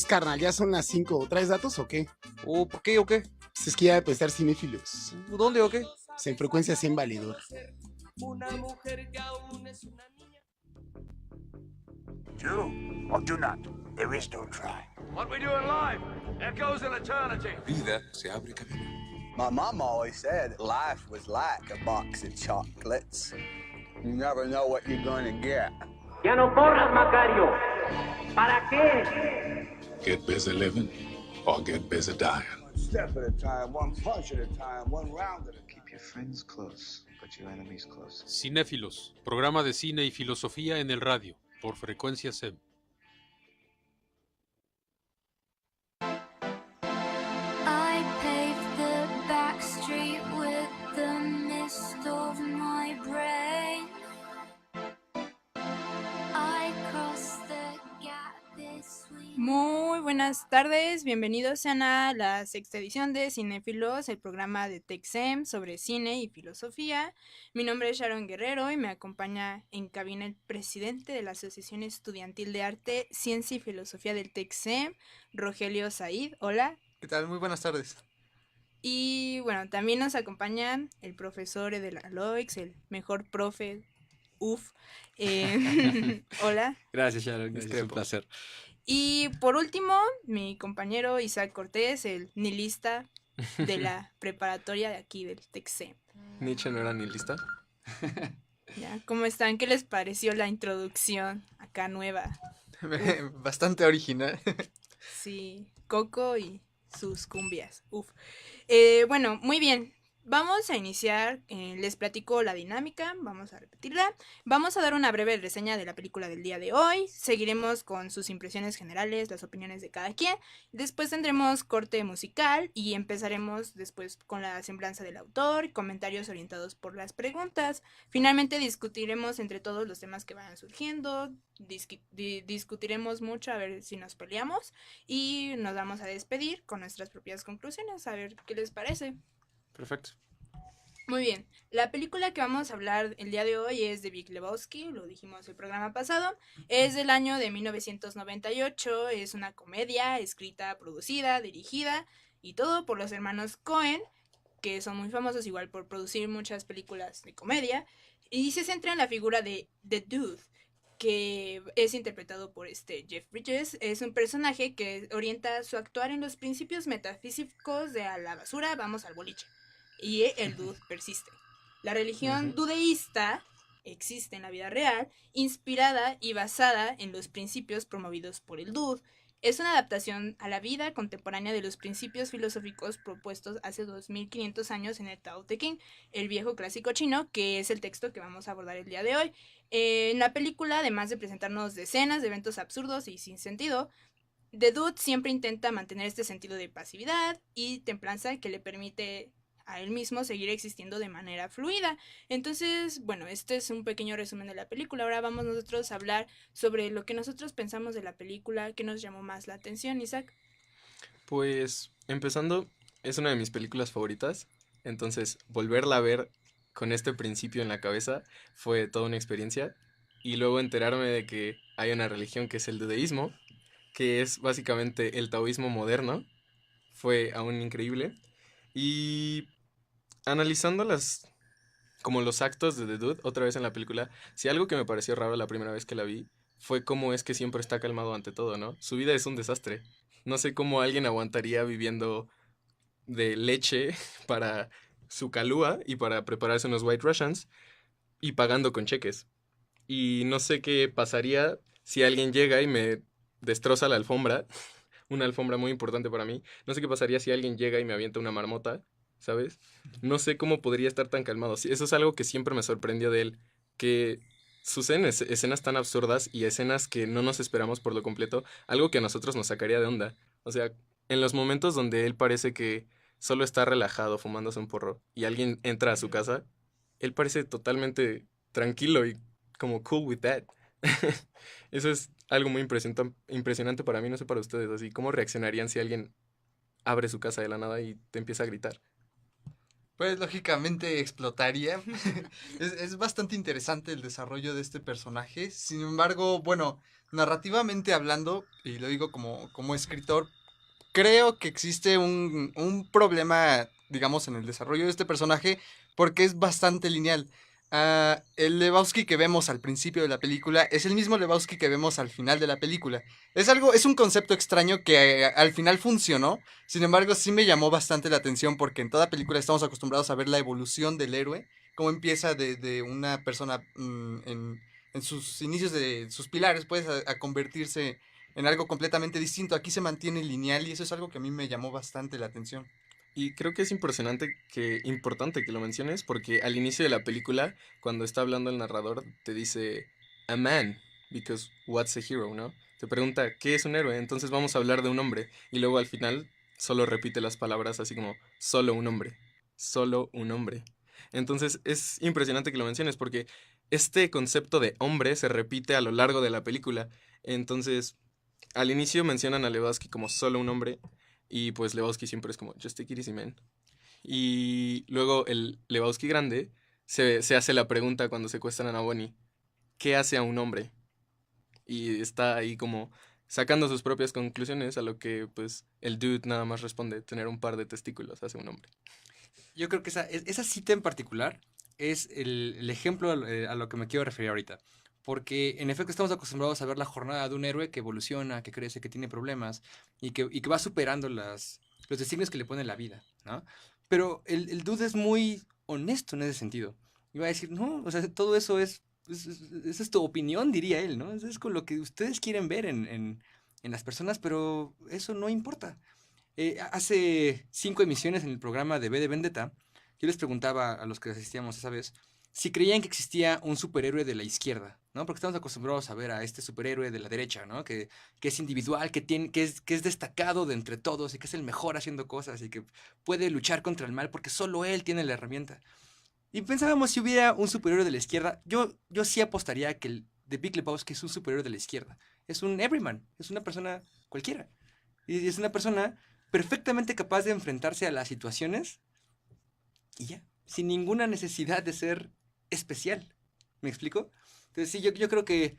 carnal, ya son las 5. ¿Traes datos o qué? ¿Por qué o qué? Pues es que ya debe estar cinéfilos. ¿Dónde o qué? Pues en frecuencia sin validor. Una mujer que aún es una niña. Do or do not. There is no try. What we do in life echoes in eternity. Vida se abre camino. My mom always said life was like a box of chocolates. You never know what you're gonna get. Ya no corras, Macario. ¿Para qué? Get busy living or get busy dying. One step at a time, one punch at a time, one round at a time. Keep your friends close, but your enemies close. Cinéfilos, programa de cine y filosofía en el radio, por frecuencia SEM. I paved the back street with the mist of my brain. I crossed the gap between. Muy buenas tardes, bienvenidos sean a la sexta edición de Cinéfilos, el programa de TechSem sobre cine y filosofía. Mi nombre es Sharon Guerrero y me acompaña en cabina el presidente de la Asociación Estudiantil de Arte, Ciencia y Filosofía del TechSem, Rogelio Said. Hola. ¿Qué tal? Muy buenas tardes. Y bueno, también nos acompaña el profesor Edel Aloix, el mejor profe, Hola. Gracias, Sharon. Es un placer. Y por último, mi compañero Isaac Cortés, el nihilista de la preparatoria de aquí del TechSem. ¿Nietzsche no era nihilista? ¿Ya? ¿Cómo están? ¿Qué les pareció la introducción acá nueva? Bastante original. Sí, Coco y sus cumbias. Bueno, muy bien. Vamos a iniciar, les platico la dinámica, vamos a repetirla. Vamos a dar una breve reseña de la película del día de hoy. Seguiremos con sus impresiones generales, las opiniones de cada quien. Después tendremos corte musical y empezaremos después con la semblanza del autor, comentarios orientados por las preguntas. Finalmente discutiremos entre todos los temas que vayan surgiendo, discutiremos mucho a ver si nos peleamos y nos vamos a despedir con nuestras propias conclusiones, a ver qué les parece. Perfecto. Muy bien, la película que vamos a hablar el día de hoy es de Big Lebowski, lo dijimos el programa pasado, es del año de 1998, es una comedia escrita, producida, dirigida y todo por los hermanos Coen, que son muy famosos igual por producir muchas películas de comedia, y se centra en la figura de The Dude, que es interpretado por Jeff Bridges. Es un personaje que orienta su actuar en los principios metafísicos de a la basura, vamos al boliche. Y el dude persiste. La religión dudeísta existe en la vida real, inspirada y basada en los principios promovidos por el dude. Es una adaptación a la vida contemporánea de los principios filosóficos propuestos hace 2500 años en el Tao Te Ching, el viejo clásico chino, que es el texto que vamos a abordar el día de hoy. En la película, además de presentarnos decenas de eventos absurdos y sin sentido, The Dude siempre intenta mantener este sentido de pasividad y templanza que le permite a él mismo seguir existiendo de manera fluida. Entonces, bueno, este es un pequeño resumen de la película. Ahora vamos nosotros a hablar sobre lo que nosotros pensamos de la película, qué nos llamó más la atención, Isaac. Pues, empezando, es una de mis películas favoritas, entonces volverla a ver con este principio en la cabeza fue toda una experiencia, y luego enterarme de que hay una religión que es el dudeísmo, que es básicamente el taoísmo moderno, fue aún increíble. Y analizando como los actos de The Dude otra vez en la película, si algo que me pareció raro la primera vez que la vi fue cómo es que siempre está calmado ante todo, ¿no? Su vida es un desastre. No sé cómo alguien aguantaría viviendo de leche para su calúa y para prepararse unos White Russians y pagando con cheques. Y no sé qué pasaría si alguien llega y me destroza la alfombra, una alfombra muy importante para mí. No sé qué pasaría si alguien llega y me avienta una marmota, ¿sabes? No sé cómo podría estar tan calmado. Eso es algo que siempre me sorprendió de él, que suceden escenas tan absurdas y escenas que no nos esperamos por lo completo, algo que a nosotros nos sacaría de onda. O sea, en los momentos donde él parece que solo está relajado fumándose un porro y alguien entra a su casa, él parece totalmente tranquilo y como cool with that. Eso es algo muy impresionante para mí, no sé para ustedes, así, ¿cómo reaccionarían si alguien abre su casa de la nada y te empieza a gritar? Pues lógicamente explotaría. Es bastante interesante el desarrollo de este personaje. Sin embargo, bueno, narrativamente hablando, y lo digo como escritor, creo que existe un problema, digamos, en el desarrollo de este personaje porque es bastante lineal. El Lebowski que vemos al principio de la película es el mismo Lebowski que vemos al final de la película. Es un concepto extraño que al final funcionó. Sin embargo, sí me llamó bastante la atención porque en toda película estamos acostumbrados a ver la evolución del héroe, cómo empieza de una persona en sus inicios de sus pilares, pues, a convertirse en algo completamente distinto. Aquí se mantiene lineal y eso es algo que a mí me llamó bastante la atención. Y creo que es importante que lo menciones porque al inicio de la película, cuando está hablando el narrador, te dice a man, because what's a hero, ¿no? Te pregunta, ¿qué es un héroe? Entonces vamos a hablar de un hombre. Y luego al final solo repite las palabras así como, solo un hombre, solo un hombre. Entonces es impresionante que lo menciones porque este concepto de hombre se repite a lo largo de la película. Entonces, al inicio mencionan a Lebowski como solo un hombre. Y pues Lebowski siempre es como, just take it easy, man. Y luego el Lebowski grande se hace la pregunta cuando secuestran a Bonnie, ¿qué hace a un hombre? Y está ahí como sacando sus propias conclusiones a lo que pues el dude nada más responde, tener un par de testículos hace un hombre. Yo creo que esa cita en particular es el ejemplo a lo que me quiero referir ahorita. Porque en efecto estamos acostumbrados a ver la jornada de un héroe que evoluciona, que crece, que tiene problemas y que va superando los designios que le pone la vida, ¿no? Pero el dude es muy honesto en ese sentido. Iba a decir, no, o sea, todo eso esa es tu opinión, diría él, ¿no? Eso es con lo que ustedes quieren ver en las personas, pero eso no importa. Hace 5 emisiones en el programa de V de Vendetta, yo les preguntaba a los que asistíamos esa vez si creían que existía un superhéroe de la izquierda, ¿no? Porque estamos acostumbrados a ver a este superhéroe de la derecha, ¿no? Que es individual, que es destacado de entre todos y que es el mejor haciendo cosas y que puede luchar contra el mal porque solo él tiene la herramienta. Y pensábamos si hubiera un superhéroe de la izquierda, yo sí apostaría que el de Big Lebowski es un superhéroe de la izquierda. Es un everyman, es una persona cualquiera. Y es una persona perfectamente capaz de enfrentarse a las situaciones y ya, sin ninguna necesidad de ser especial. ¿Me explico? Entonces sí, yo creo que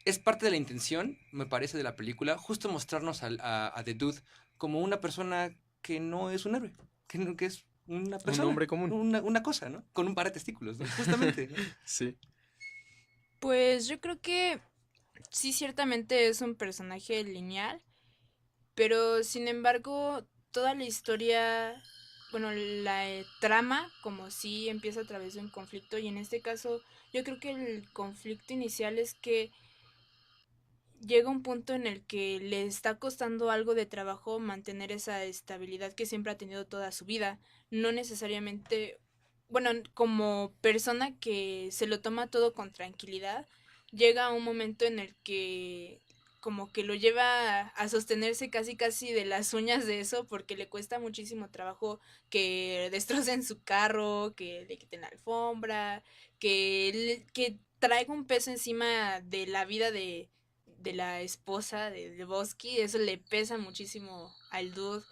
es parte de la intención, me parece, de la película, justo mostrarnos a The Dude como una persona que no es un héroe, que es una persona. Un hombre común. Una cosa, ¿no? Con un par de testículos, ¿no? Justamente, ¿no? Sí. Pues yo creo que sí, ciertamente es un personaje lineal, pero sin embargo, toda la historia, bueno, la trama como sí empieza a través de un conflicto y en este caso yo creo que el conflicto inicial es que llega un punto en el que le está costando algo de trabajo mantener esa estabilidad que siempre ha tenido toda su vida, no necesariamente, bueno, como persona que se lo toma todo con tranquilidad, llega un momento en el que como que lo lleva a sostenerse casi de las uñas de eso porque le cuesta muchísimo trabajo que destrocen su carro, que le quiten la alfombra, que traiga un peso encima de la vida de la esposa de Lebowski. Eso le pesa muchísimo al dude.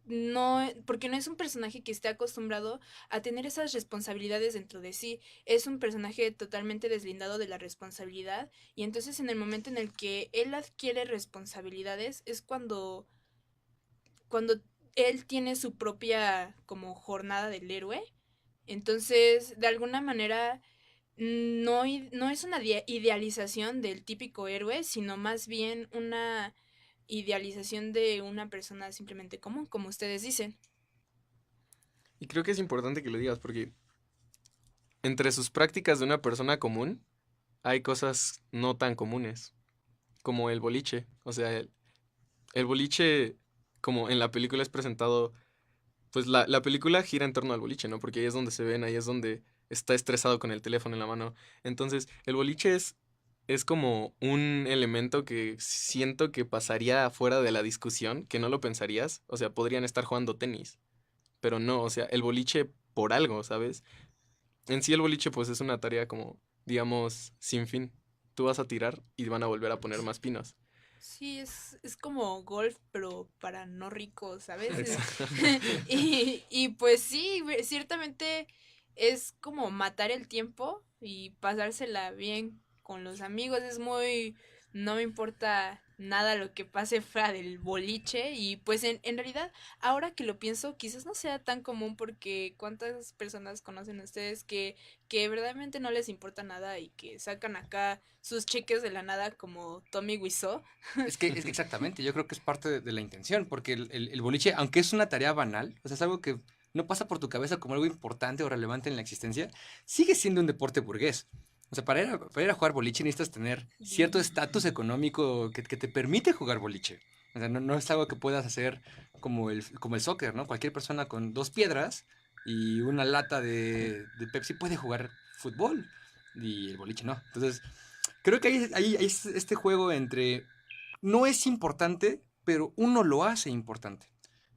No, porque no es un personaje que esté acostumbrado a tener esas responsabilidades dentro de sí. Es un personaje totalmente deslindado de la responsabilidad. Y entonces en el momento en el que él adquiere responsabilidades es cuando él tiene su propia como jornada del héroe. Entonces, de alguna manera, no es una idealización del típico héroe, sino más bien una idealización de una persona simplemente común, como ustedes dicen. Y creo que es importante que lo digas porque entre sus prácticas de una persona común hay cosas no tan comunes, como el boliche. O sea, el boliche, como en la película es presentado, pues la película gira en torno al boliche, ¿no? Porque ahí es donde se ven, ahí es donde está estresado con el teléfono en la mano. Entonces, el boliche es como un elemento que siento que pasaría fuera de la discusión, que no lo pensarías. O sea, podrían estar jugando tenis, pero no, o sea, el boliche por algo, ¿sabes? En sí el boliche pues es una tarea como, digamos, sin fin. Tú vas a tirar y van a volver a poner más pinos. Sí, es como golf, pero para no ricos, ¿sabes? Exacto. Y pues sí, ciertamente es como matar el tiempo y pasársela bien con los amigos. Es muy, no me importa nada lo que pase fuera del boliche. Y pues en realidad, ahora que lo pienso, quizás no sea tan común porque cuántas personas conocen ustedes que verdaderamente no les importa nada y que sacan acá sus cheques de la nada como Tommy Wiseau. Es que exactamente, yo creo que es parte de la intención, porque el boliche, aunque es una tarea banal, o sea, es algo que no pasa por tu cabeza como algo importante o relevante en la existencia, sigue siendo un deporte burgués. O sea, para ir a jugar boliche necesitas tener cierto estatus económico que te permite jugar boliche. O sea, no es algo que puedas hacer como el soccer, ¿no? Cualquier persona con 2 piedras y una lata de Pepsi puede jugar fútbol y el boliche no. Entonces, creo que ahí es este juego entre no es importante, pero uno lo hace importante.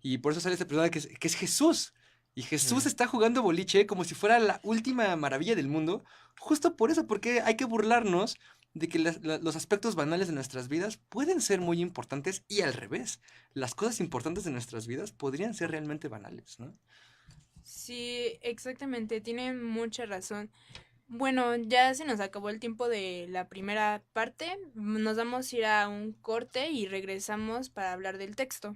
Y por eso sale este personaje que es Jesús. Y Jesús está jugando boliche como si fuera la última maravilla del mundo. Justo por eso, porque hay que burlarnos de que los aspectos banales de nuestras vidas pueden ser muy importantes y al revés. Las cosas importantes de nuestras vidas podrían ser realmente banales, ¿no? Sí, exactamente, tienen mucha razón. Bueno, ya se nos acabó el tiempo de la primera parte. Nos vamos a ir a un corte y regresamos para hablar del texto.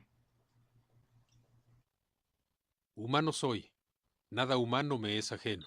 Humano soy, nada humano me es ajeno.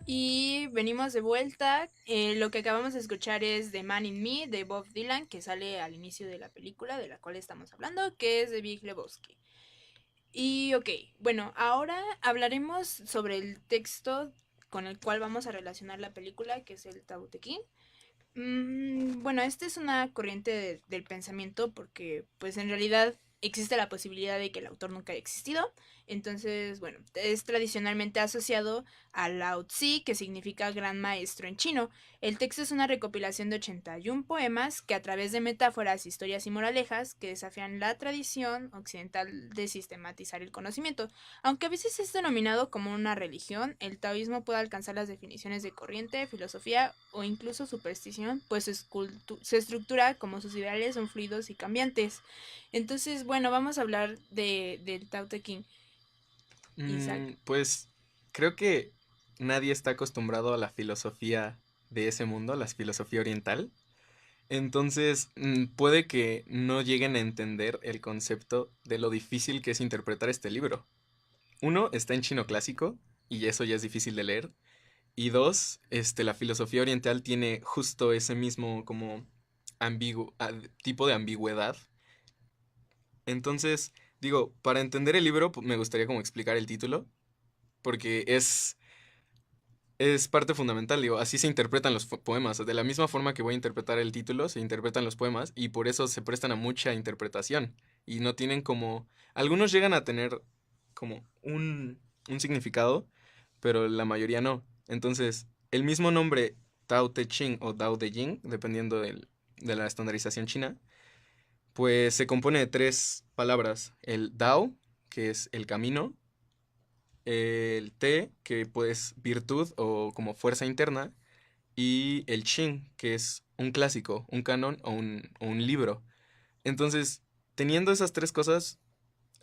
Y venimos de vuelta. Lo que acabamos de escuchar es The Man in Me de Bob Dylan, que sale al inicio de la película de la cual estamos hablando, que es de Big Lebowski. Y ok, bueno, ahora hablaremos sobre el texto con el cual vamos a relacionar la película, que es el Tao Te Ching. Bueno, esta es una corriente del pensamiento porque pues en realidad existe la posibilidad de que el autor nunca haya existido. Entonces, bueno, es tradicionalmente asociado a Lao Tzu, que significa gran maestro en chino. El texto es una recopilación de 81 poemas que a través de metáforas, historias y moralejas que desafían la tradición occidental de sistematizar el conocimiento. Aunque a veces es denominado como una religión, el taoísmo puede alcanzar las definiciones de corriente, filosofía o incluso superstición, pues su estructura como sus ideales son fluidos y cambiantes. Entonces, bueno, vamos a hablar del Tao Te Ching. Isaac. Pues creo que nadie está acostumbrado a la filosofía de ese mundo, la filosofía oriental. Entonces, puede que no lleguen a entender el concepto de lo difícil que es interpretar este libro. Uno, está en chino clásico, y eso ya es difícil de leer. Y dos, la filosofía oriental tiene justo ese mismo como tipo de ambigüedad. Entonces, digo, para entender el libro, me gustaría como explicar el título, porque es parte fundamental, digo, así se interpretan los poemas, de la misma forma que voy a interpretar el título, se interpretan los poemas, y por eso se prestan a mucha interpretación, y no tienen como, algunos llegan a tener como un significado, pero la mayoría no. Entonces, el mismo nombre Tao Te Ching o Tao Te Ching, dependiendo de la estandarización china, pues se compone de 3 palabras. El Dao, que es el camino. El Te, que pues virtud o como fuerza interna. Y el Ching, que es un clásico, un canon o un libro. Entonces, teniendo esas 3 cosas,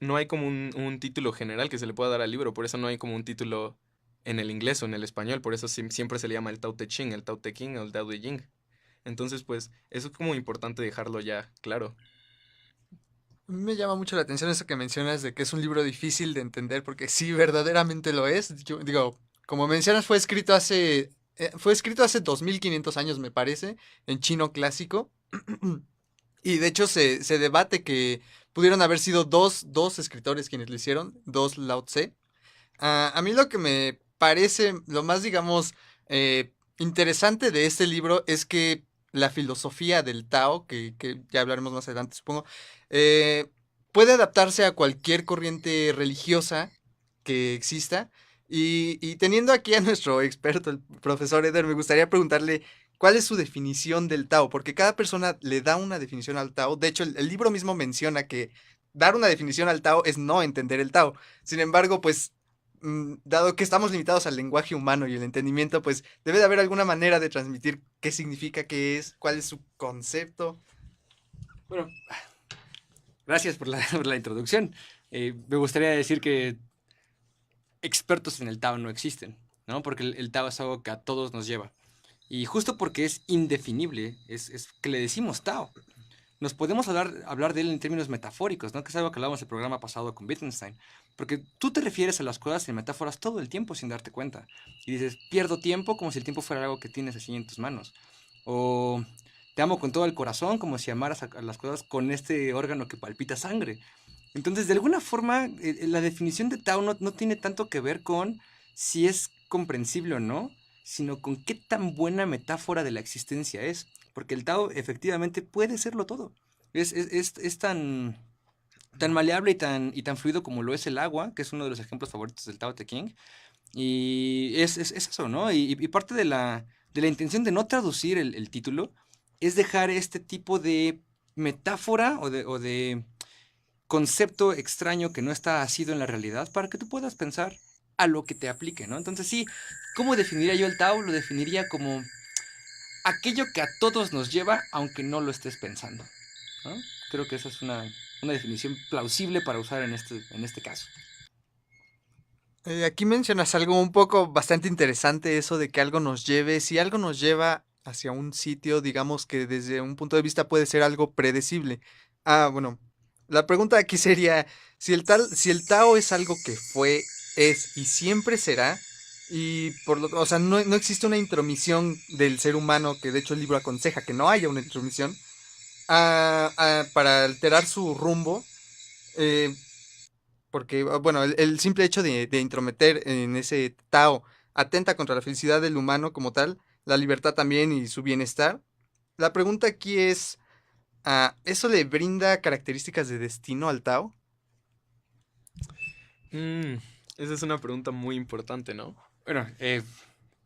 no hay como un título general que se le pueda dar al libro. Por eso no hay como un título en el inglés o en el español. Por eso siempre se le llama el Tao Te Ching, el Tao Te Ching o el Tao Te Ching. Entonces, pues, eso es como importante dejarlo ya claro. Me llama mucho la atención eso que mencionas de que es un libro difícil de entender, porque sí, verdaderamente lo es. Yo digo, como mencionas, fue escrito hace 2500 años, me parece, en chino clásico. Y de hecho se debate que pudieron haber sido dos escritores quienes lo hicieron, 2 Lao Tse. A mí lo que me parece lo más, digamos, interesante de este libro es que la filosofía del Tao, que ya hablaremos más adelante, supongo, puede adaptarse a cualquier corriente religiosa que exista. Y teniendo aquí a nuestro experto, el profesor Eder, me gustaría preguntarle cuál es su definición del Tao, porque cada persona le da una definición al Tao. De hecho, el libro mismo menciona que dar una definición al Tao es no entender el Tao. Sin embargo, pues, dado que estamos limitados al lenguaje humano y el entendimiento, pues debe de haber alguna manera de transmitir qué significa, qué es, cuál es su concepto. Bueno, gracias por la introducción. Me gustaría decir que expertos en el Tao no existen, ¿no? Porque el Tao es algo que a todos nos lleva. Y justo porque es indefinible, es que le decimos Tao. Nos podemos hablar de él en términos metafóricos, ¿no? Que es algo que hablábamos en el programa pasado con Wittgenstein. Porque tú te refieres a las cosas en metáforas todo el tiempo sin darte cuenta. Y dices, pierdo tiempo como si el tiempo fuera algo que tienes así en tus manos. O te amo con todo el corazón como si amaras a las cosas con este órgano que palpita sangre. Entonces, de alguna forma, la definición de Tao no tiene tanto que ver con si es comprensible o no, sino con qué tan buena metáfora de la existencia es. Porque el Tao efectivamente puede serlo todo. Es tan maleable y tan fluido como lo es el agua, que es uno de los ejemplos favoritos del Tao Te Ching. Y es eso, ¿no? Y parte de la intención de no traducir el título es dejar este tipo de metáfora o de concepto extraño que no está asido en la realidad para que tú puedas pensar a lo que te aplique, ¿no? Entonces sí, ¿cómo definiría yo el Tao? Lo definiría como aquello que a todos nos lleva, aunque no lo estés pensando, ¿no? Creo que esa es una definición plausible para usar en este caso. Aquí mencionas algo un poco bastante interesante, eso de que algo nos lleve. Si algo nos lleva hacia un sitio, digamos que desde un punto de vista puede ser algo predecible. Bueno, la pregunta aquí sería, si el Tao es algo que fue, es y siempre será, Y o sea, no existe una intromisión del ser humano, que de hecho el libro aconseja que no haya una intromisión, para alterar su rumbo, porque, bueno, el simple hecho de intrometer en ese Tao atenta contra la felicidad del humano como tal, la libertad también y su bienestar. La pregunta aquí es, ¿eso le brinda características de destino al Tao? Esa es una pregunta muy importante, ¿no? Bueno,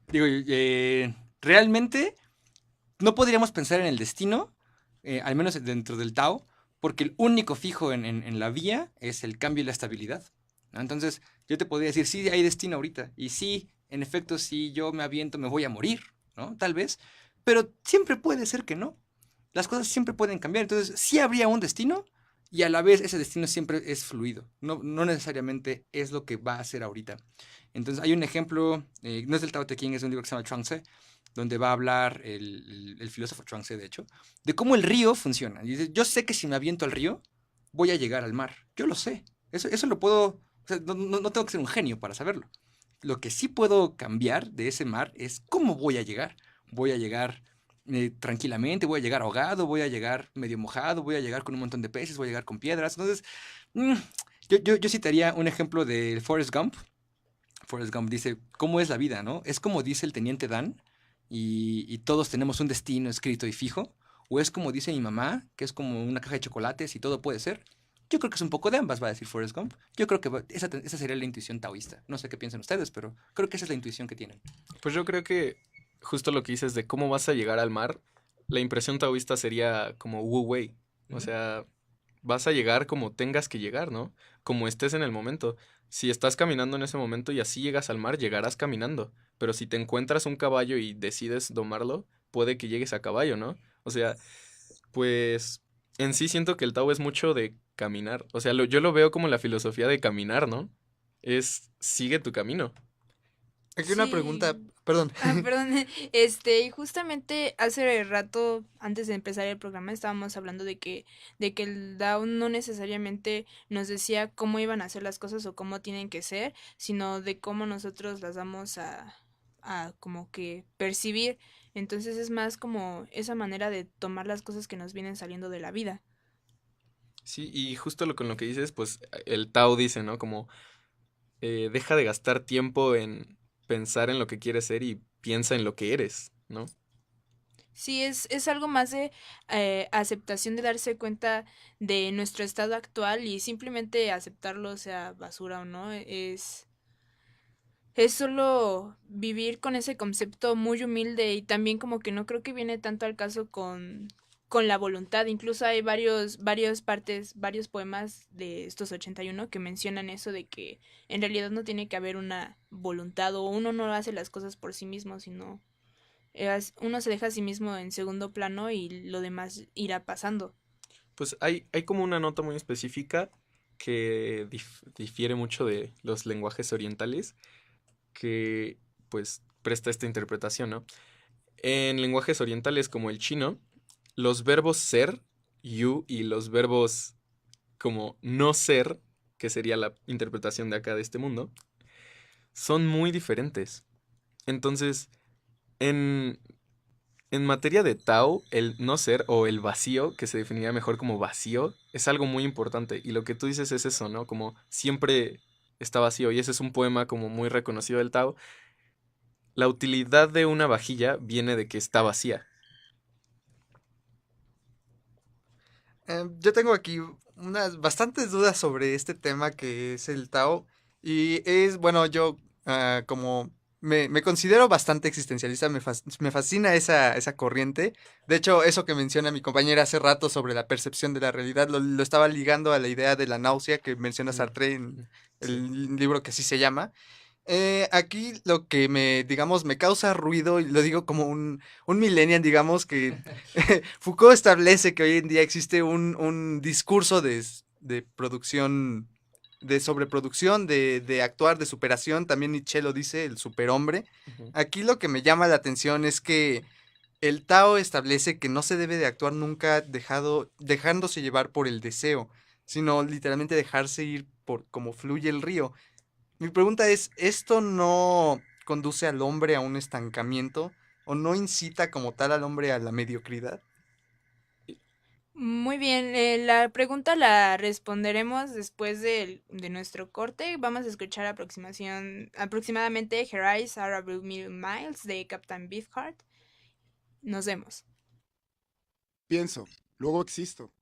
digo, realmente no podríamos pensar en el destino, al menos dentro del Tao, porque el único fijo en la vía es el cambio y la estabilidad, ¿no? Entonces, yo te podría decir, sí, hay destino ahorita, y sí, en efecto, si yo me aviento, me voy a morir, ¿no? Tal vez, pero siempre puede ser que no. Las cosas siempre pueden cambiar, entonces sí habría un destino, y a la vez ese destino siempre es fluido, no necesariamente es lo que va a ser ahorita. Entonces hay un ejemplo, no es del Tao Te Ching, es un libro que se llama Chuang Tze, donde va a hablar el filósofo Chuang Tze, de hecho, de cómo el río funciona. Y dice, yo sé que si me aviento al río, voy a llegar al mar. Yo lo sé. Eso lo puedo, o sea, no tengo que ser un genio para saberlo. Lo que sí puedo cambiar de ese mar es cómo voy a llegar. Voy a llegar tranquilamente, voy a llegar ahogado, voy a llegar medio mojado, voy a llegar con un montón de peces, voy a llegar con piedras. Entonces, yo citaría un ejemplo de Forrest Gump. Forrest Gump dice, ¿cómo es la vida, no? ¿Es como dice el teniente Dan y todos tenemos un destino escrito y fijo? ¿O es como dice mi mamá, que es como una caja de chocolates y todo puede ser? Yo creo que es un poco de ambas, va a decir Forrest Gump. Yo creo que esa sería la intuición taoísta. No sé qué piensan ustedes, pero creo que esa es la intuición que tienen. Pues yo creo que justo lo que dices de cómo vas a llegar al mar, la impresión taoísta sería como Wu Wei. O sea, vas a llegar como tengas que llegar, ¿no? Como estés en el momento. Si estás caminando en ese momento y así llegas al mar, llegarás caminando. Pero si te encuentras un caballo y decides domarlo, puede que llegues a caballo, ¿no? O sea, pues en sí siento que el Tao es mucho de caminar. O sea, yo lo veo como la filosofía de caminar, ¿no? Es sigue tu camino. Aquí una pregunta, perdón. Perdón, justamente hace rato, antes de empezar el programa, estábamos hablando de que el DAO no necesariamente nos decía cómo iban a hacer las cosas o cómo tienen que ser, sino de cómo nosotros las vamos a como que percibir. Entonces es más como esa manera de tomar las cosas que nos vienen saliendo de la vida. Sí, y justo con lo que dices, pues el Tao dice, ¿no? Como deja de gastar tiempo en pensar en lo que quieres ser y piensa en lo que eres, ¿no? Sí, es algo más de aceptación, de darse cuenta de nuestro estado actual y simplemente aceptarlo, sea basura o no. Es solo vivir con ese concepto muy humilde y también como que no creo que viene tanto al caso con la voluntad. Incluso hay varios poemas de estos 81 que mencionan eso de que en realidad no tiene que haber una voluntad o uno no hace las cosas por sí mismo, sino uno se deja a sí mismo en segundo plano y lo demás irá pasando. Pues hay como una nota muy específica que difiere mucho de los lenguajes orientales que pues presta esta interpretación, ¿no? En lenguajes orientales como el chino, los verbos ser, yu, y los verbos como no ser, que sería la interpretación de acá de este mundo, son muy diferentes. Entonces, en materia de Tao, el no ser o el vacío, que se definiría mejor como vacío, es algo muy importante. Y lo que tú dices es eso, ¿no? Como siempre está vacío. Y ese es un poema como muy reconocido del Tao. La utilidad de una vajilla viene de que está vacía. Yo tengo aquí unas bastantes dudas sobre este tema que es el Tao. Y es, bueno, yo como me considero bastante existencialista, me fascina esa corriente. De hecho, eso que menciona mi compañera hace rato sobre la percepción de la realidad, lo estaba ligando a la idea de la náusea que menciona Sartre en el libro que así se llama. Aquí lo que me causa ruido, y lo digo como un millennial, digamos, que Foucault establece que hoy en día existe un discurso de producción, de sobreproducción, de actuar, de superación. También Nietzsche lo dice, el superhombre. Aquí lo que me llama la atención es que el Tao establece que no se debe de actuar nunca dejándose llevar por el deseo, sino literalmente dejarse ir por como fluye el río. Mi pregunta es, ¿esto no conduce al hombre a un estancamiento o no incita como tal al hombre a la mediocridad? Muy bien, la pregunta la responderemos después de nuestro corte. Vamos a escuchar aproximadamente Her Eyes Are a Million Miles de Captain Beefheart. Nos vemos. Pienso, luego existo.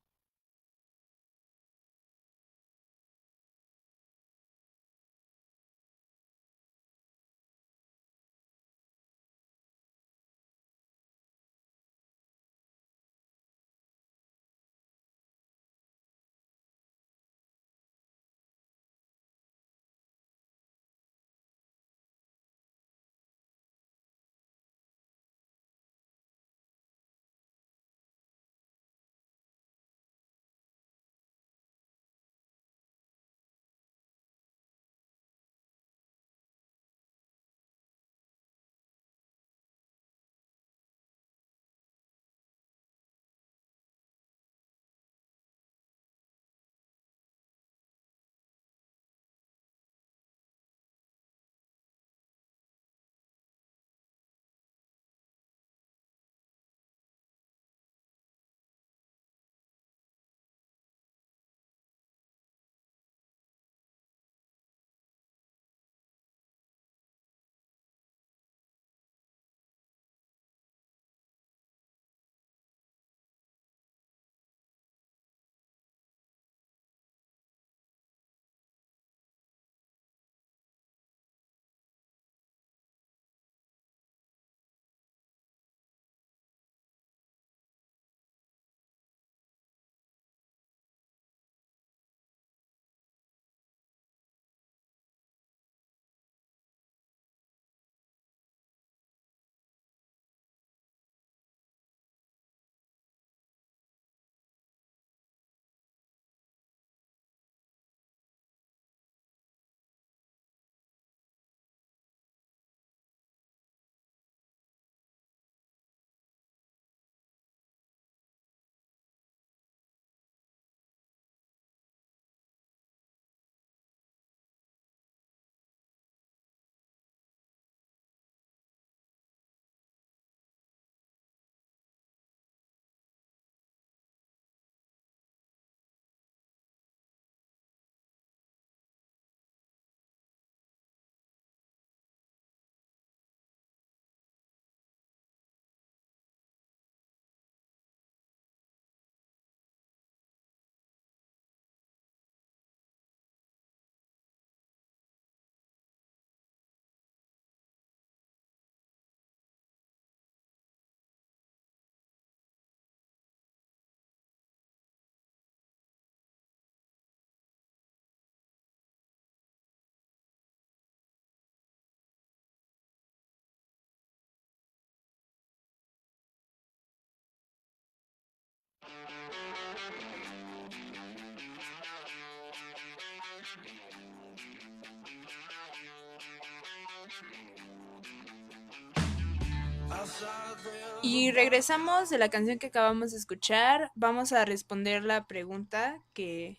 Y regresamos de la canción que acabamos de escuchar. Vamos a responder la pregunta que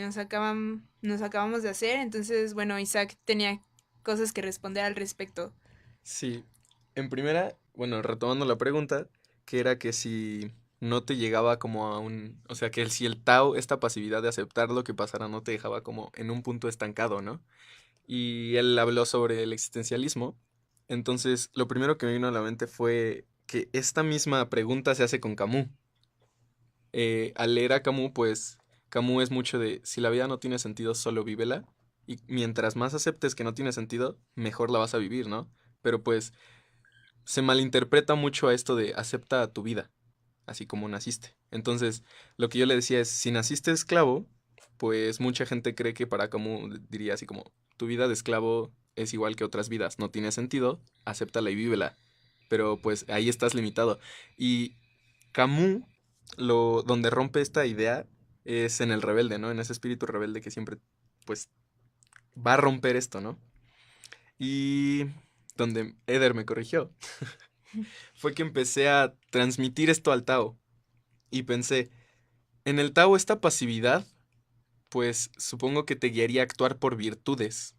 nos acabamos de hacer. Entonces, bueno, Isaac tenía cosas que responder al respecto. Sí, en primera, bueno, retomando la pregunta, que era que si no te llegaba como a o sea, que si el Tao, esta pasividad de aceptar lo que pasara, no te dejaba como en un punto estancado, ¿no? Y él habló sobre el existencialismo. Entonces, lo primero que me vino a la mente fue que esta misma pregunta se hace con Camus. Al leer a Camus, pues, Camus es mucho de, si la vida no tiene sentido, solo vívela. Y mientras más aceptes que no tiene sentido, mejor la vas a vivir, ¿no? Pero pues, se malinterpreta mucho a esto de acepta tu vida, así como naciste. Entonces, lo que yo le decía es, si naciste esclavo, pues mucha gente cree que para Camus diría así como, tu vida de esclavo es igual que otras vidas, no tiene sentido, acéptala y vívela. Pero pues ahí estás limitado. Y Camus, donde rompe esta idea es en el rebelde, ¿no? En ese espíritu rebelde que siempre, pues, va a romper esto, ¿no? Y donde Eder me corrigió fue que empecé a transmitir esto al Tao. Y pensé, en el Tao esta pasividad, pues supongo que te guiaría a actuar por virtudes.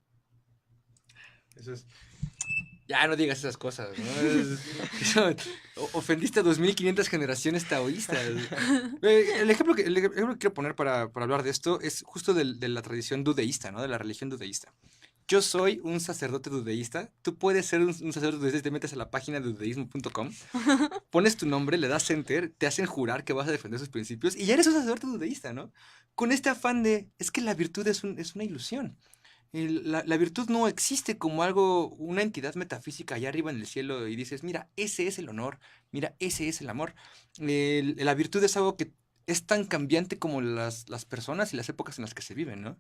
Ya no digas esas cosas, ¿no? Ofendiste a 2500 generaciones taoístas. El ejemplo que quiero poner para hablar de esto es justo de la tradición dudeísta, ¿no? De la religión dudeísta. Yo soy un sacerdote dudeísta. Tú puedes ser un sacerdote dudeísta. Te metes a la página de dudeísmo.com, pones tu nombre, le das enter, te hacen jurar que vas a defender sus principios y ya eres un sacerdote dudeísta, ¿no? Con este afán de, es que la virtud es una ilusión. La virtud no existe como algo, una entidad metafísica allá arriba en el cielo y dices, mira, ese es el honor, mira, ese es el amor. La virtud es algo que es tan cambiante como las personas y las épocas en las que se viven, ¿no?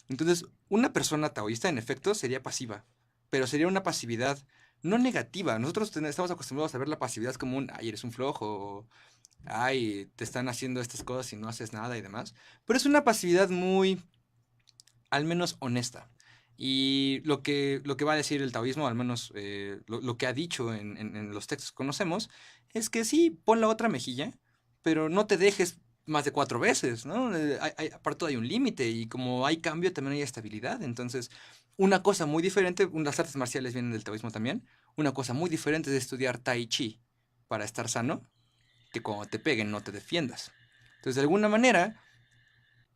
Entonces, una persona taoísta, en efecto, sería pasiva, pero sería una pasividad no negativa. Nosotros estamos acostumbrados a ver la pasividad como ay, eres un flojo, o ay, te están haciendo estas cosas y no haces nada y demás. Pero es una pasividad muy, al menos, honesta. Y lo que va a decir el taoísmo, al menos lo que ha dicho en los textos que conocemos, es que sí, pon la otra mejilla, pero no te dejes más de 4 veces, ¿no? Aparte hay un límite y como hay cambio también hay estabilidad. Entonces, una cosa muy diferente, las artes marciales vienen del taoísmo también, una cosa muy diferente es estudiar tai chi para estar sano, que cuando te peguen no te defiendas. Entonces, de alguna manera,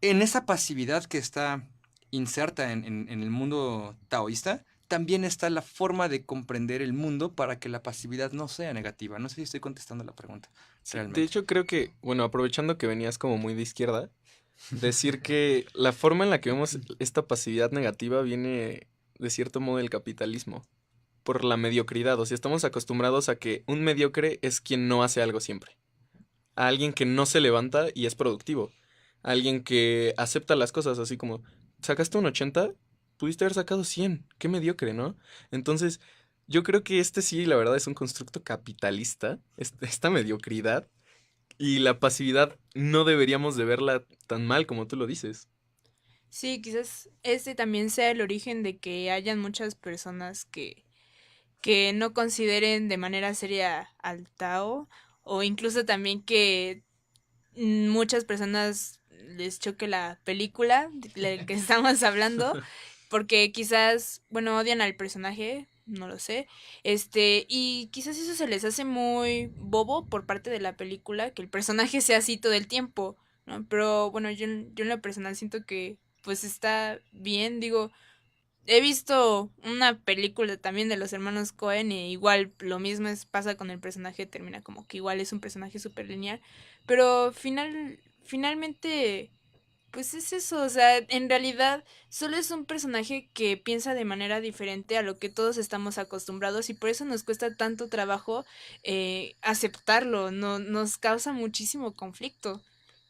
en esa pasividad que está inserta en el mundo taoísta, también está la forma de comprender el mundo para que la pasividad no sea negativa. No sé si estoy contestando la pregunta. Realmente. De hecho, creo que, bueno, aprovechando que venías como muy de izquierda, decir que la forma en la que vemos esta pasividad negativa viene, de cierto modo, del capitalismo, por la mediocridad. O sea, estamos acostumbrados a que un mediocre es quien no hace algo siempre. A alguien que no se levanta y es productivo. A alguien que acepta las cosas, así como, sacaste un 80, pudiste haber sacado 100. Qué mediocre, ¿no? Entonces, yo creo que sí, la verdad, es un constructo capitalista, esta mediocridad, y la pasividad no deberíamos de verla tan mal como tú lo dices. Sí, quizás también sea el origen de que hayan muchas personas que no consideren de manera seria al Tao, o incluso también que muchas personas les choque la película de la que estamos hablando, porque quizás, bueno, odian al personaje, no lo sé, y quizás eso se les hace muy bobo por parte de la película, que el personaje sea así todo el tiempo, ¿no? Pero bueno, yo en lo personal siento que pues está bien, digo, he visto una película también de los hermanos Coen y igual lo mismo pasa con el personaje, termina como que igual es un personaje súper lineal, pero finalmente pues es eso, o sea, en realidad solo es un personaje que piensa de manera diferente a lo que todos estamos acostumbrados y por eso nos cuesta tanto trabajo aceptarlo, nos causa muchísimo conflicto.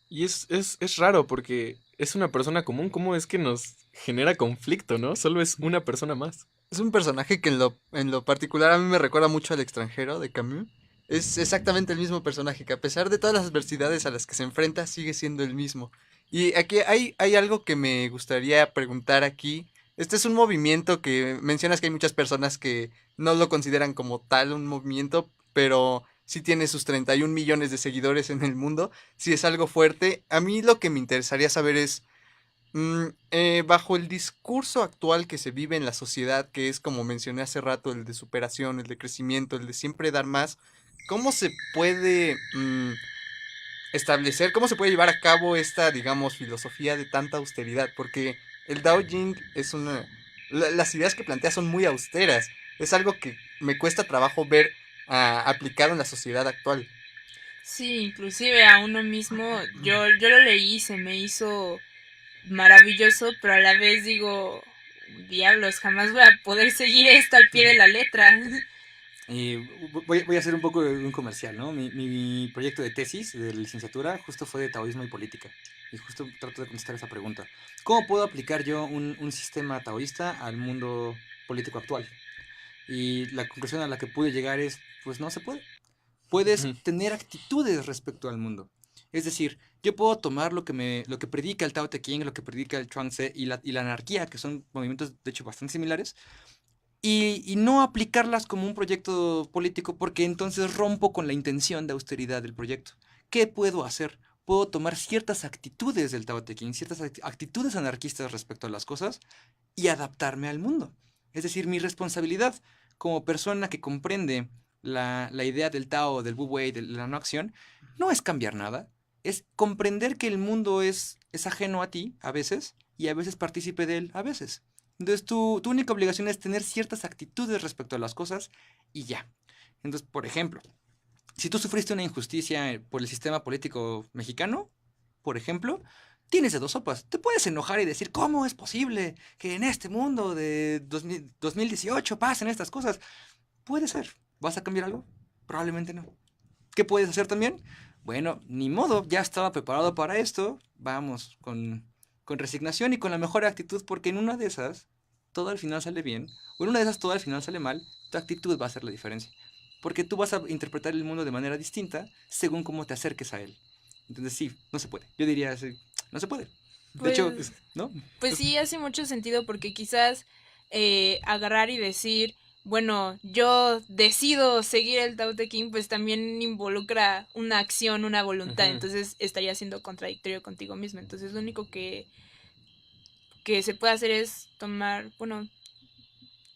Y es raro porque es una persona común, ¿cómo es que nos genera conflicto, no? Solo es una persona más. Es un personaje que en lo particular a mí me recuerda mucho al Extranjero de Camus. Es exactamente el mismo personaje que a pesar de todas las adversidades a las que se enfrenta sigue siendo el mismo. Y aquí hay algo que me gustaría preguntar aquí. Este es un movimiento que mencionas que hay muchas personas que no lo consideran como tal un movimiento, pero sí tiene sus 31 millones de seguidores en el mundo, sí es algo fuerte. A mí lo que me interesaría saber es, bajo el discurso actual que se vive en la sociedad, que es como mencioné hace rato, el de superación, el de crecimiento, el de siempre dar más, ¿cómo se puede establecer, cómo se puede llevar a cabo esta, digamos, filosofía de tanta austeridad? Porque el Dao Jing es las ideas que plantea son muy austeras, es algo que me cuesta trabajo ver aplicado en la sociedad actual. Sí, inclusive a uno mismo, yo lo leí y se me hizo maravilloso, pero a la vez digo, diablos, jamás voy a poder seguir esto al pie de la letra. Voy a hacer un poco de un comercial, ¿no? Mi proyecto de tesis de licenciatura justo fue de taoísmo y política. Y justo trato de contestar esa pregunta. ¿Cómo puedo aplicar yo un sistema taoísta al mundo político actual? Y la conclusión a la que pude llegar es, pues no se puede. Puedes tener actitudes respecto al mundo. Es decir, yo puedo tomar lo que predica el Tao Te Ching, lo que predica el Chuang Tze y la anarquía, que son movimientos de hecho bastante similares, y no aplicarlas como un proyecto político porque entonces rompo con la intención de austeridad del proyecto. ¿Qué puedo hacer? Puedo tomar ciertas actitudes del Tao Te Ching, ciertas actitudes anarquistas respecto a las cosas y adaptarme al mundo. Es decir, mi responsabilidad como persona que comprende la idea del Tao, del Wu Wei, de la no acción, no es cambiar nada, es comprender que el mundo es ajeno a ti a veces y a veces partícipe de él a veces. Entonces tu única obligación es tener ciertas actitudes respecto a las cosas y ya. Entonces, por ejemplo, si tú sufriste una injusticia por el sistema político mexicano, por ejemplo, tienes de dos sopas. Te puedes enojar y decir, ¿cómo es posible que en este mundo de 2018 pasen estas cosas? Puede ser. ¿Vas a cambiar algo? Probablemente no. ¿Qué puedes hacer también? Bueno, ni modo, ya estaba preparado para esto. Vamos, con resignación y con la mejor actitud, porque en una de esas todo al final sale bien, o en una de esas todo al final sale mal, tu actitud va a hacer la diferencia. Porque tú vas a interpretar el mundo de manera distinta según cómo te acerques a él. Entonces sí, no se puede. Yo diría, sí, no se puede. De hecho, ¿no? Pues sí, hace mucho sentido porque quizás agarrar y decir, bueno, yo decido seguir el Tao Te Ching, pues también involucra una acción, una voluntad, entonces estaría siendo contradictorio contigo mismo. Entonces lo único que se puede hacer es tomar, bueno,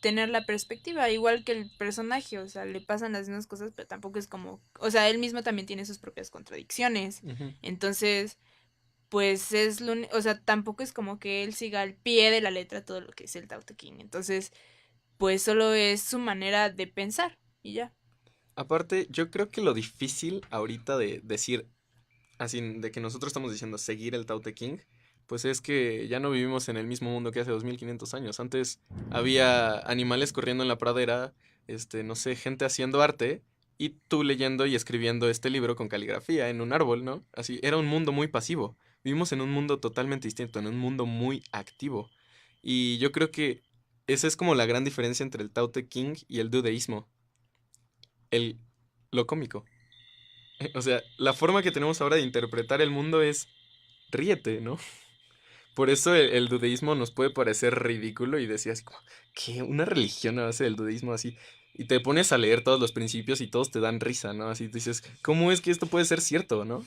tener la perspectiva, igual que el personaje, o sea, le pasan las mismas cosas, pero tampoco es como, o sea, él mismo también tiene sus propias contradicciones. Entonces, pues es o sea, tampoco es como que él siga al pie de la letra todo lo que es el Tao Te Ching. Entonces, pues solo es su manera de pensar y ya. Aparte, yo creo que lo difícil ahorita de decir, así, de que nosotros estamos diciendo seguir el Tao Te Ching, pues es que ya no vivimos en el mismo mundo que hace 2500 años. Antes había animales corriendo en la pradera, no sé, gente haciendo arte, y tú leyendo y escribiendo este libro con caligrafía en un árbol, ¿no? Así, era un mundo muy pasivo. Vivimos en un mundo totalmente distinto, en un mundo muy activo. Y yo creo que esa es como la gran diferencia entre el Tao Te Ching y el dudeísmo. Lo cómico. O sea, la forma que tenemos ahora de interpretar el mundo es ríete, ¿no? Por eso el dudeísmo nos puede parecer ridículo y decías, ¿qué? ¿Una religión a base del dudeísmo así? Y te pones a leer todos los principios y todos te dan risa, ¿no? Así dices, ¿cómo es que esto puede ser cierto, no?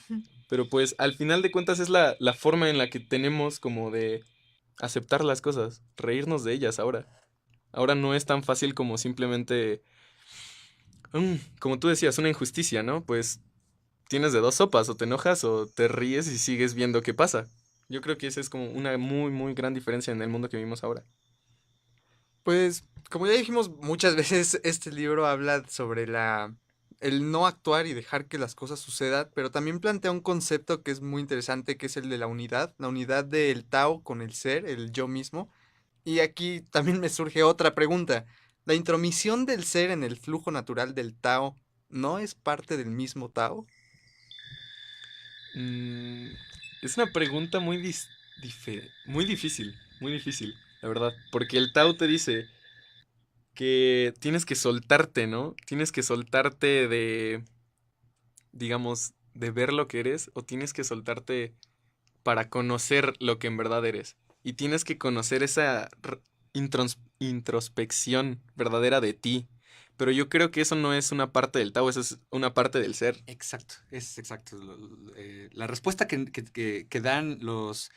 Pero pues al final de cuentas es la forma en la que tenemos como de aceptar las cosas, reírnos de ellas ahora. Ahora no es tan fácil como simplemente, como tú decías, una injusticia, ¿no? Pues tienes de dos sopas, o te enojas o te ríes y sigues viendo qué pasa. Yo creo que esa es como una muy, muy gran diferencia en el mundo que vivimos ahora. Pues, como ya dijimos muchas veces, este libro habla sobre el no actuar y dejar que las cosas sucedan, pero también plantea un concepto que es muy interesante, que es el de la unidad del Tao con el ser, el yo mismo. Y aquí también me surge otra pregunta. ¿La intromisión del ser en el flujo natural del Tao no es parte del mismo Tao? Es una pregunta muy difícil, la verdad. Porque el Tao te dice que tienes que soltarte, ¿no? Tienes que soltarte de, digamos, de ver lo que eres, o tienes que soltarte para conocer lo que en verdad eres. Y tienes que conocer esa introspección verdadera de ti. Pero yo creo que eso no es una parte del Tao, eso es una parte del ser. Exacto, es exacto. La respuesta que dan los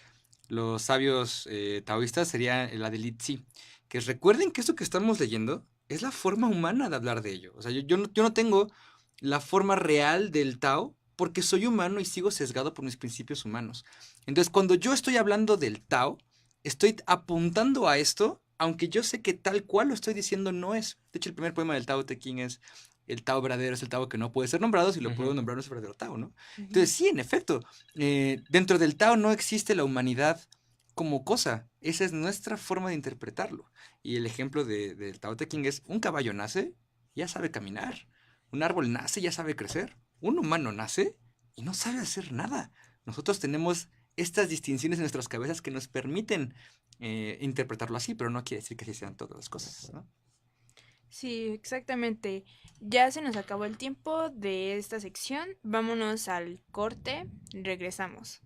sabios taoístas sería la de Li Tzu, que recuerden que esto que estamos leyendo es la forma humana de hablar de ello. O sea, yo no tengo la forma real del Tao porque soy humano y sigo sesgado por mis principios humanos. Entonces, cuando yo estoy hablando del Tao, estoy apuntando a esto, aunque yo sé que tal cual lo estoy diciendo no es. De hecho, el primer poema del Tao Te Ching es: el Tao verdadero es el Tao que no puede ser nombrado, si lo puedo nombrar no es el verdadero Tao, ¿no? Entonces, sí, en efecto, dentro del Tao no existe la humanidad como cosa. Esa es nuestra forma de interpretarlo. Y el ejemplo del Tao Te Ching es: un caballo nace, ya sabe caminar. Un árbol nace, ya sabe crecer. Un humano nace y no sabe hacer nada. Nosotros tenemos estas distinciones en nuestras cabezas que nos permiten interpretarlo así, pero no quiere decir que así sean todas las cosas, ¿no? Sí, exactamente. Ya se nos acabó el tiempo de esta sección. Vámonos al corte. Regresamos.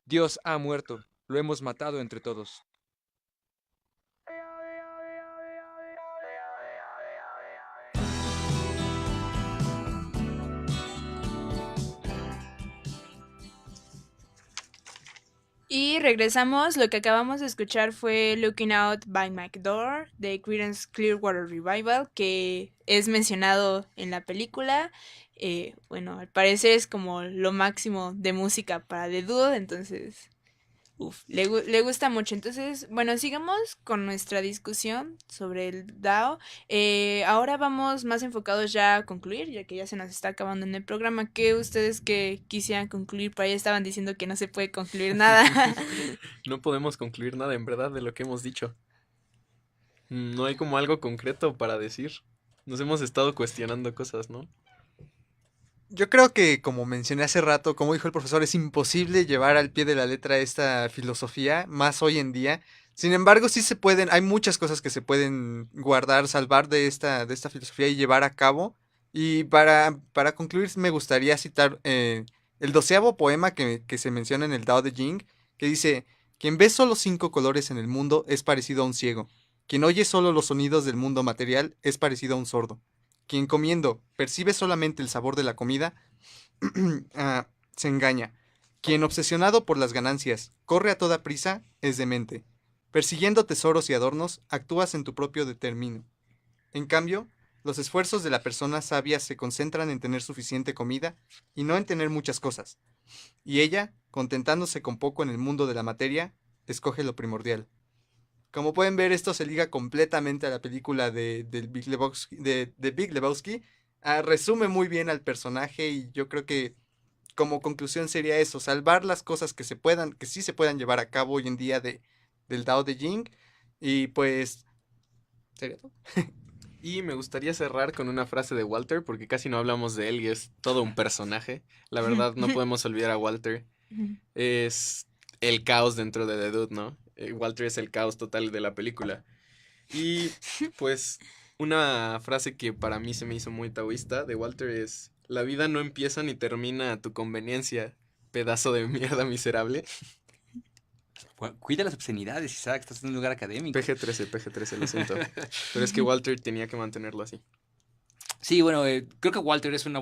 Dios ha muerto, lo hemos matado entre todos. Y regresamos, lo que acabamos de escuchar fue Looking Out by My Door de Creedence Clearwater Revival, que es mencionado en la película. Bueno, al parecer es como lo máximo de música para The Dude, entonces le gusta mucho. Entonces, bueno, sigamos con nuestra discusión sobre el DAO. Ahora vamos más enfocados ya a concluir, ya que ya se nos está acabando en el programa. ¿Qué ustedes que quisieran concluir? Por ahí estaban diciendo que no se puede concluir nada. No podemos concluir nada, en verdad, de lo que hemos dicho. No hay como algo concreto para decir. Nos hemos estado cuestionando cosas, ¿no? Yo creo que, como mencioné hace rato, como dijo el profesor, es imposible llevar al pie de la letra esta filosofía, más hoy en día. Sin embargo, sí se pueden, hay muchas cosas que se pueden guardar, salvar de esta filosofía y llevar a cabo. Y para concluir, me gustaría citar el 12º poema que se menciona en el Tao Te Ching, que dice: quien ve solo 5 colores en el mundo es parecido a un ciego. Quien oye solo los sonidos del mundo material es parecido a un sordo. Quien comiendo percibe solamente el sabor de la comida, se engaña. Quien obsesionado por las ganancias corre a toda prisa es demente. Persiguiendo tesoros y adornos, actúas en tu propio determino. En cambio, los esfuerzos de la persona sabia se concentran en tener suficiente comida y no en tener muchas cosas. Y ella, contentándose con poco en el mundo de la materia, escoge lo primordial. Como pueden ver, esto se liga completamente a la película de Big Lebowski. Resume muy bien al personaje y yo creo que como conclusión sería eso: salvar las cosas que sí se puedan llevar a cabo hoy en día del Tao Te Ching. Y pues, ¿sería todo? Y me gustaría cerrar con una frase de Walter, porque casi no hablamos de él y es todo un personaje. La verdad, no podemos olvidar a Walter. Es el caos dentro de The Dude, ¿no? Walter es el caos total de la película. Y pues una frase que para mí se me hizo muy taoísta de Walter es: la vida no empieza ni termina a tu conveniencia, pedazo de mierda miserable. Cuida las obscenidades, Isaac, estás en un lugar académico. PG-13, lo siento. Pero es que Walter tenía que mantenerlo así. Sí, bueno, creo que Walter es un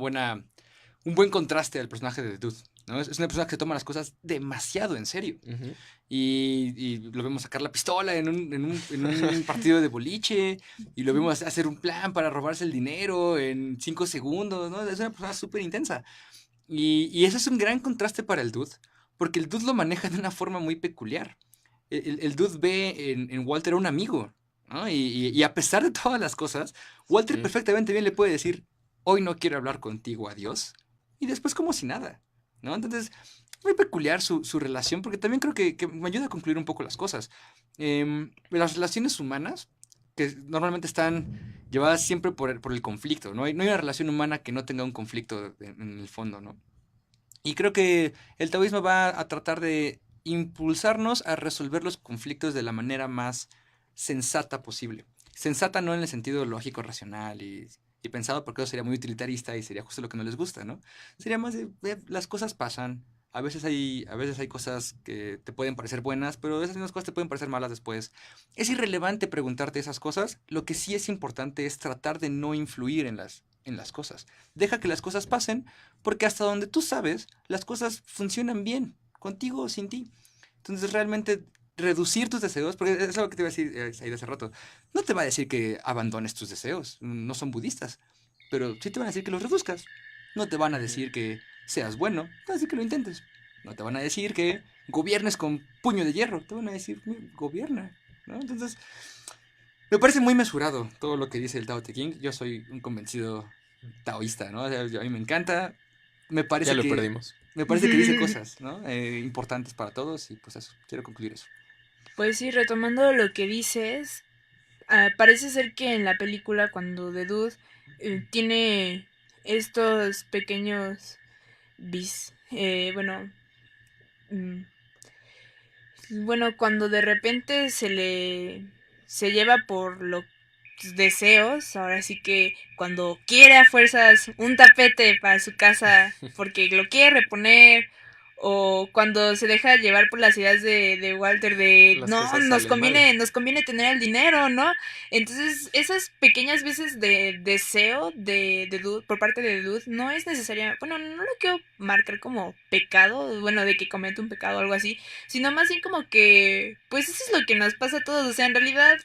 buen contraste al personaje de The Dude, ¿no? Es una persona que se toma las cosas demasiado en serio. Uh-huh. Y lo vemos sacar la pistola en un partido de boliche, y lo vemos hacer un plan para robarse el dinero en 5 segundos, ¿no? Es una persona súper intensa. Y eso es un gran contraste para el Dude, porque el Dude lo maneja de una forma muy peculiar. El Dude ve en Walter a un amigo, ¿no? Y a pesar de todas las cosas, Walter perfectamente bien le puede decir: hoy no quiero hablar contigo, adiós. Y después como si nada, ¿no? Entonces, muy peculiar su relación, porque también creo que me ayuda a concluir un poco las cosas. Las relaciones humanas, que normalmente están llevadas siempre por el conflicto, ¿no? No hay una relación humana que no tenga un conflicto en el fondo, ¿no? Y creo que el taoísmo va a tratar de impulsarnos a resolver los conflictos de la manera más sensata posible. Sensata no en el sentido lógico, racional y pensado, porque eso sería muy utilitarista y sería justo lo que no les gusta, ¿no? Sería más de las cosas pasan. A veces hay cosas que te pueden parecer buenas, pero esas mismas cosas te pueden parecer malas después. Es irrelevante preguntarte esas cosas. Lo que sí es importante es tratar de no influir en las cosas. Deja que las cosas pasen, porque hasta donde tú sabes, las cosas funcionan bien, contigo o sin ti. Entonces realmente reducir tus deseos, porque es algo que te iba a decir ahí hace rato, no te va a decir que abandones tus deseos, no son budistas, pero sí te van a decir que los reduzcas. No te van a decir que seas bueno, te van a decir que lo intentes. No te van a decir que gobiernes con puño de hierro, te van a decir, gobierna, ¿no? Entonces, me parece muy mesurado todo lo que dice el Tao Te Ching. Yo soy un convencido taoísta, ¿no? O sea, a mí me encanta, me parece ya lo perdimos. Me parece que dice cosas, ¿no? Importantes para todos, y pues eso, quiero concluir eso. Pues sí, retomando lo que dices, parece ser que en la película, cuando The Dude tiene estos pequeños bueno, cuando de repente se lleva por los deseos, ahora sí que cuando quiere a fuerzas un tapete para su casa porque lo quiere reponer, o cuando se deja llevar por las ideas de Walter de Las no, cosas nos salen conviene tener el dinero, ¿no? Entonces, esas pequeñas veces de deseo de Dude, por parte de Dude, no es necesaria, bueno, no lo quiero marcar como pecado, bueno, de que comete un pecado o algo así, sino más bien como que, pues eso es lo que nos pasa a todos, o sea, en realidad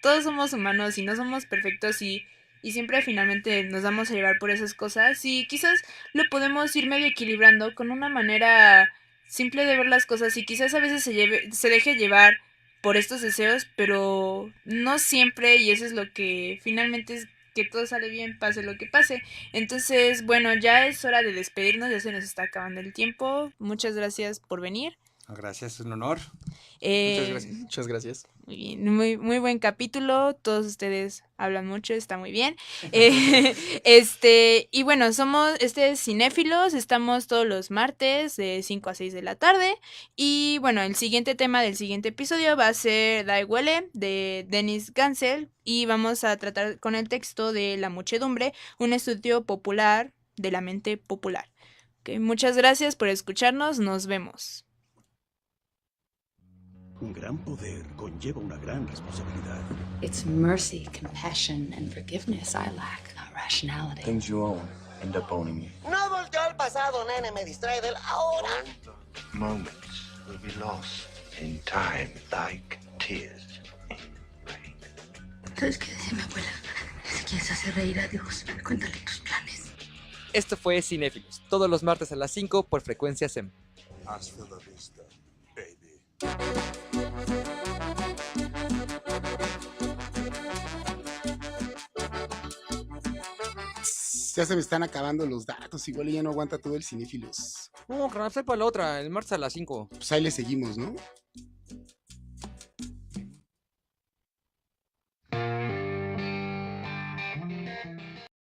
todos somos humanos y no somos perfectos y siempre finalmente nos vamos a llevar por esas cosas y quizás lo podemos ir medio equilibrando con una manera simple de ver las cosas y quizás a veces se deje llevar por estos deseos, pero no siempre y eso es lo que finalmente es que todo sale bien, pase lo que pase. Entonces, bueno, ya es hora de despedirnos, ya se nos está acabando el tiempo. Muchas gracias por venir. Gracias, es un honor. Muchas gracias. Muy bien, muy buen capítulo. Todos ustedes hablan mucho, está muy bien. Y bueno, somos cinéfilos, estamos todos los martes de 5 a 6 de la tarde. Y bueno, el siguiente tema del siguiente episodio va a ser Die Welle de Dennis Gansel. Y vamos a tratar con el texto de La Muchedumbre, un estudio popular de la mente popular. Okay, muchas gracias por escucharnos, nos vemos. Un gran poder conlleva una gran responsabilidad. It's mercy, compassion, and forgiveness I lack, not rationality. Things you own end up owning you. No volteo al pasado, nene, me distrae del ahora. Moments will be lost in time like tears. ¿Sabes qué decía mi abuela? Si quieres hacer reír a Dios, cuéntale tus planes. Esto fue Cinéfilos, todos los martes a las 5 por Frecuencia SEM. Hasta la vista, baby. Ya se me están acabando los datos, igual ya no aguanta todo el cinéfilos. No, carnal, para la otra, el martes a las 5. Pues ahí le seguimos, ¿no?